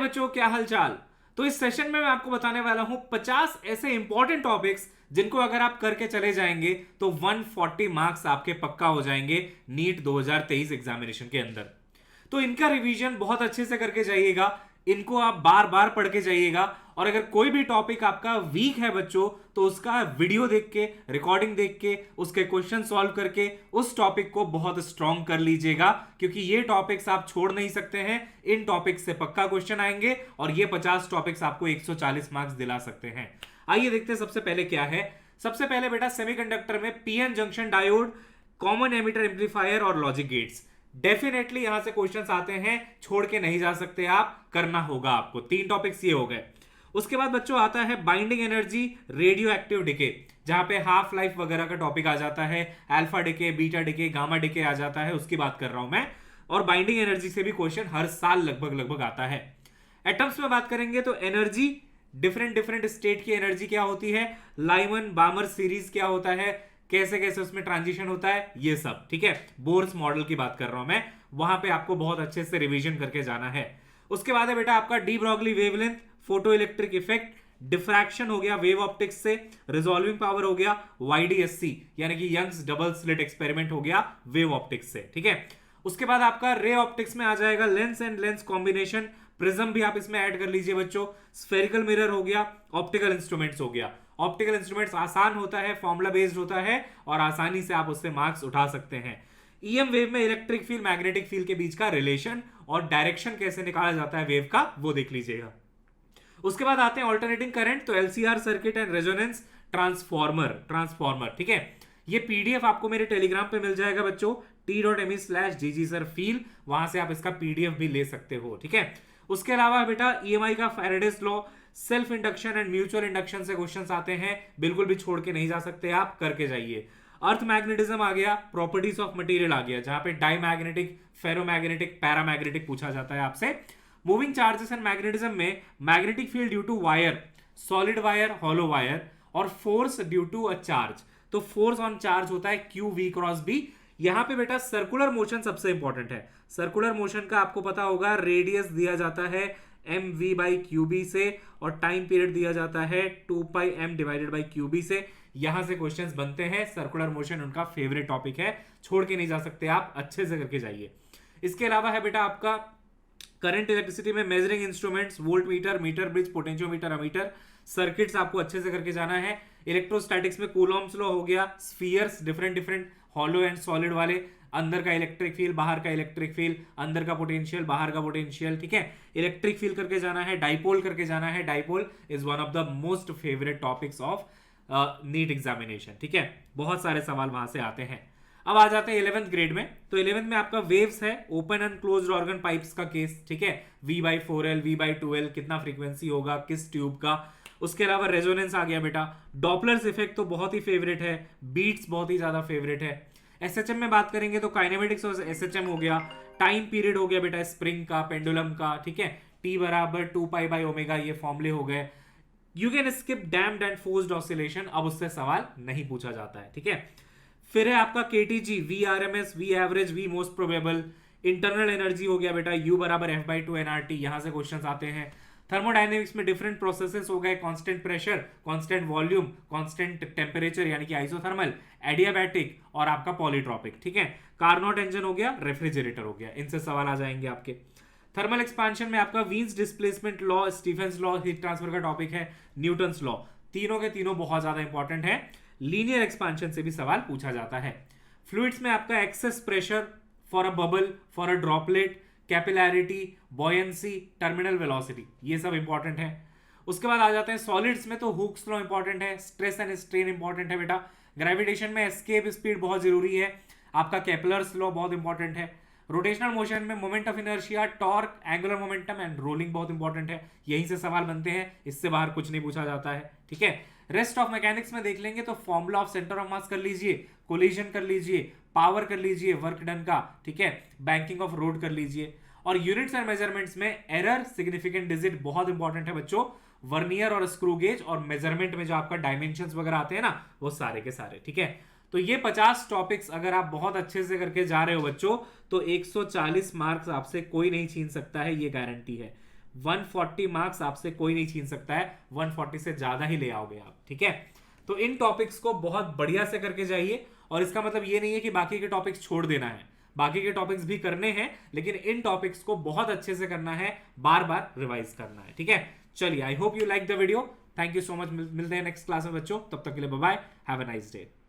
बच्चों, क्या हालचाल। तो इस सेशन में मैं आपको बताने वाला हूं 50 ऐसे इंपॉर्टेंट टॉपिक्स जिनको अगर आप करके चले जाएंगे तो 140 मार्क्स आपके पक्का हो जाएंगे नीट 2023 एग्जामिनेशन के अंदर। तो इनका रिवीजन बहुत अच्छे से करके जाइएगा, इनको आप बार बार पढ़ के जाइएगा। और अगर कोई भी टॉपिक आपका वीक है बच्चों, तो उसका वीडियो देख के, रिकॉर्डिंग देख के, उसके क्वेश्चन सॉल्व करके उस टॉपिक को बहुत स्ट्रॉन्ग कर लीजिएगा, क्योंकि ये टॉपिक्स आप छोड़ नहीं सकते हैं। इन टॉपिक्स से पक्का क्वेश्चन आएंगे और ये 50 टॉपिक्स आपको 140 मार्क्स दिला सकते हैं। आइए देखते हैं सबसे पहले क्या है। सबसे पहले बेटा सेमीकंडक्टर में PN junction diode, common emitter amplifier और लॉजिक गेट्स। डेफिनेटली यहां से क्वेश्चंस आते हैं, छोड़ के नहीं जा सकते आप, करना होगा आपको। 3 टॉपिक्स ये हो गए। उसके बाद बच्चों आता है binding energy, radio active decay, जहां पे हाफ लाइफ वगैरह का टॉपिक आ जाता है, alpha decay, beta decay, gamma decay आ जाता है, उसकी बात कर रहा हूं मैं। और बाइंडिंग एनर्जी से भी क्वेश्चन हर साल लगभग आता है। एटम्स में बात करेंगे तो एनर्जी, डिफरेंट डिफरेंट स्टेट की एनर्जी क्या होती है, लाइमन बामर सीरीज क्या होता है, कैसे कैसे उसमें ट्रांजिशन होता है, ये सब ठीक है। बोर्स मॉडल की बात कर रहा हूं मैं, वहां पे आपको बहुत अच्छे से रिवीजन करके जाना है। उसके बाद है बेटा आपका de Broglie wavelength, photo electric effect, diffraction हो गया वेव ऑप्टिक्स से, रिजॉल्विंग पावर हो गया YDSC यानी कि यंग्स डबल स्लिट एक्सपेरिमेंट हो गया वेव ऑप्टिक्स से, ठीक है। उसके बाद आपका रे ऑप्टिक्स में आ जाएगा lens and lens combination, prism भी आप इसमें ऐड कर लीजिए बच्चों। स्फेरिकल मिरर हो गया, ऑप्टिकल इंस्ट्रूमेंट्स हो गया। ऑप्टिकल इंस्ट्रूमेंट्स आसान होता है, फॉर्मूला बेस्ड होता है और आसानी से आप उससे मार्क्स उठा सकते हैं। ईएम वेव में इलेक्ट्रिक फील्ड मैग्नेटिक फील्ड के बीच का रिलेशन और डायरेक्शन कैसे निकाला जाता है वेव का, वो देख लीजिएगा। उसके बाद आते हैं ऑल्टरनेटिंग करंट, तो LCR circuit and resonance transformer, ठीक है। ये पीडीएफ आपको मेरे टेलीग्राम पे मिल जाएगा बच्चों, t.me/ggsirfeel, वहां से आप इसका पीडीएफ भी ले सकते हो, ठीक है। उसके अलावा बेटा ईएमआई का Faraday's law, self induction and mutual induction से क्वेश्चंस आते हैं, बिल्कुल भी छोड़ के नहीं जा सकते आप, करके जाइए। अर्थ मैग्नेटिज्म आ गया, प्रॉपर्टीज ऑफ मटेरियल आ गया, जहां पे डाईमैग्नेटिक, फेरोमैग्नेटिक, पैरामैग्नेटिक पूछा जाता है आपसे। मूविंग चार्जेस एंड मैग्नेटिज्म में magnetic field due to wire, solid wire, hollow wire, और force due to a charge. तो फोर्स ऑन चार्ज होता है QV×B। यहां पे बेटा सर्कुलर मोशन सबसे इंपॉर्टेंट है। सर्कुलर मोशन का आपको पता होगा, रेडियस दिया जाता है mv/qb से और टाइम पीरियड दिया जाता है 2πm/qb से। यहां से क्वेश्चंस बनते हैं। सर्कुलर मोशन उनका फेवरेट टॉपिक है, छोड़ के नहीं जा सकते आप, अच्छे से करके जाइए। इसके अलावा है बेटा आपका करंट इलेक्ट्रिसिटी में measuring instruments, voltmeter, meter bridge, potentiometer, ammeter, circuits आपको अच्छे से करके जाना है। इलेक्ट्रोस्टैटिक्स में कूलॉम्स लॉ हो गया, spheres different different hollow and solid वाले, अंदर का इलेक्ट्रिक फील्ड, बाहर का इलेक्ट्रिक फील्ड, अंदर का पोटेंशियल, बाहर का पोटेंशियल, ठीक है। इलेक्ट्रिक फील्ड करके जाना है, डाइपोल करके जाना है। Dipole is one of the most favourite topics of NEET examination, ठीक है। बहुत सारे सवाल वहां से आते हैं। अब आ जाते हैं 11th ग्रेड में। तो 11th में आपका वेव्स है, open and closed organ pipes का केस, ठीक है। V/4L, V/2L, कितना फ्रीक्वेंसी होगा किस ट्यूब का। उसके अलावा रेजोनेंस आ गया बेटा। डॉपलर्स इफेक्ट तो बहुत ही फेवरेट है, बीट्स बहुत ही ज्यादा फेवरेट है। एसएचएम में बात करेंगे तो काइनेमेटिक्स और एसएचएम हो गया। टाइम पीरियड हो गया बेटा स्प्रिंग का, पेंडुलम का, ठीक है। T = 2π/ω, ये फॉर्मूले हो गए। You can skip damped and forced oscillation, अब उससे सवाल नहीं पूछा जाता है, ठीक है। फिर है आपका KTG, VRMS, V average, V most probable. Internal energy हो गया बेटा, U = F/2 nRT, यहां से क्वेश्चंस आते हैं। थर्मोडायनेमिक्स में डिफरेंट प्रोसेसेस हो गए, constant pressure, constant volume, constant temperature यानी कि आइसोथर्मल, एडियाबैटिक और आपका पॉलीट्रॉपिक, ठीक है। कार्नोट इंजन हो गया, रेफ्रिजरेटर हो गया, इनसे सवाल आ जाएंगे आपके। थर्मल एक्सपांशन में आपका Wien's displacement law, Stephen's law, heat transfer का टॉपिक है, न्यूटन्स लॉ, तीनों के तीनों बहुत ज्यादा इंपॉर्टेंट है। लीनियर एक्सपांशन से भी सवाल पूछा जाता है। फ्लूइड्स में आपका excess pressure for a bubble, for a droplet, capillarity, buoyancy, terminal velocity, ये सब इंपॉर्टेंट है। उसके बाद आ जाते हैं सॉलिड्स में, तो हुक्स लॉ इंपॉर्टेंट है, स्ट्रेस एंड स्ट्रेन इंपॉर्टेंट है बेटा। ग्रेविटेशन में एस्केप स्पीड बहुत जरूरी है, आपका केपलर्स लॉ बहुत इंपॉर्टेंट है। रोटेशनल मोशन में moment of inertia, torque, angular momentum and rolling बहुत इंपॉर्टेंट है, यहीं से सवाल बनते हैं, इससे बाहर कुछ नहीं पूछा जाता है, ठीक है। रेस्ट ऑफ मैकेनिक्स में देख लेंगे तो formula of centre of mass कर लीजिए, कोलिजन कर लीजिए, पावर कर लीजिए वर्क डन का, ठीक है, बैंकिंग ऑफ रोड कर लीजिए। और यूनिट्स एंड मेजरमेंट्स में एरर, सिग्निफिकेंट डिजिट बहुत इंपॉर्टेंट है बच्चों। वर्नियर और स्क्रू गेज और मेजरमेंट में जो आपका डायमेंशंस वगैरह आते हैं ना, वो सारे के सारे, ठीक है। तो ये 50 टॉपिक्स अगर आप बहुत अच्छे से करके जा रहे हो बच्चों, तो 140 मार्क्स आपसे कोई नहीं छीन सकता है, ये गारंटी है। 140 मार्क्स आपसे कोई नहीं छीन सकता है, 140 से ज्यादा ही ले आओगे आप, ठीक है। तो इन टॉपिक्स को बहुत बढ़िया से करके जाइए, और इसका मतलब ये नहीं है कि बाकी के टॉपिक्स छोड़ देना है, बाकी के टॉपिक्स भी करने हैं, लेकिन इन टॉपिक्स को बहुत अच्छे से करना है, बार बार रिवाइज करना है, ठीक है। चलिए, I hope you like the video, thank you so much, मिलते हैं नेक्स्ट क्लास में बच्चों, तब तक के लिए bye bye, have a nice day.